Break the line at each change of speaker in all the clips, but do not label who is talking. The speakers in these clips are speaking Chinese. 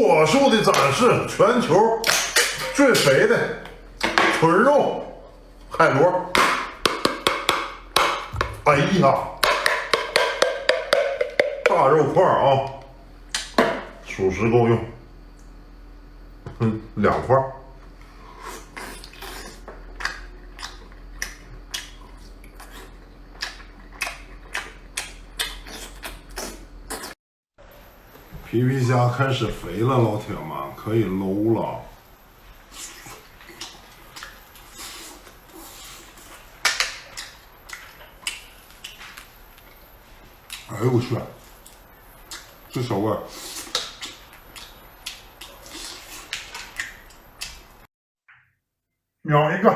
火速的展示全球最肥的纯肉海螺。哎呀，大肉块啊，属实够用。2块。皮皮虾开始肥了，老铁们可以搂了。哎呦我去，这小味儿！秒一个。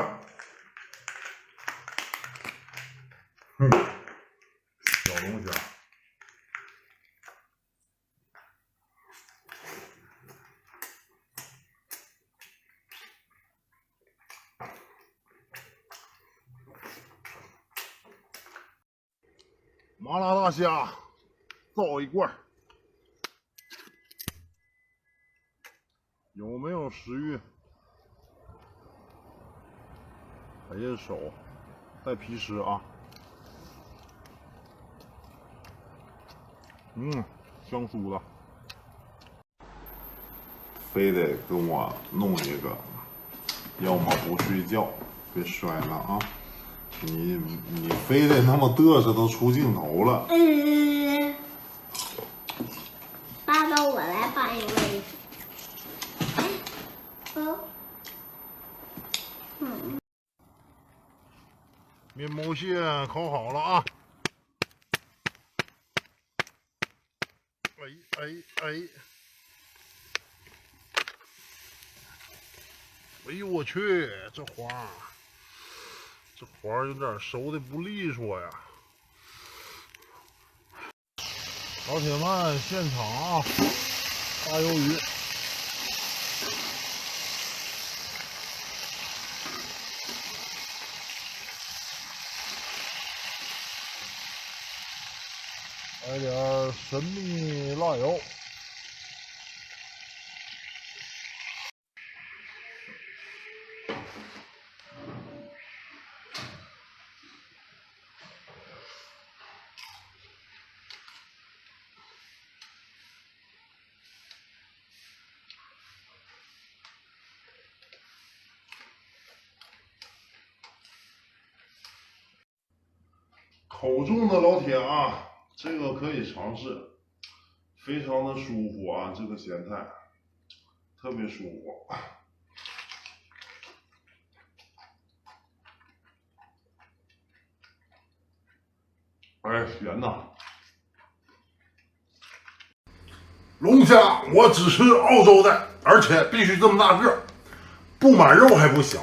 小龙虾。麻辣大虾，倒一罐。有没有食欲？哎呀手，带皮湿啊。香酥的。非得跟我弄一个，要么不睡觉，别摔了啊！你非得那么嘚瑟，都出镜头了。
爸爸，我来帮你喂。
面包蟹烤好了啊！哎呦我去，这花有点熟的不利索呀。老铁们，现场啊，大鱿鱼。来点神秘辣油。口重的老铁啊，这个可以尝试，非常的舒服啊，这个咸菜特别舒服。哎，咸呐！龙虾我只吃澳洲的，而且必须这么大个，不满肉还不行。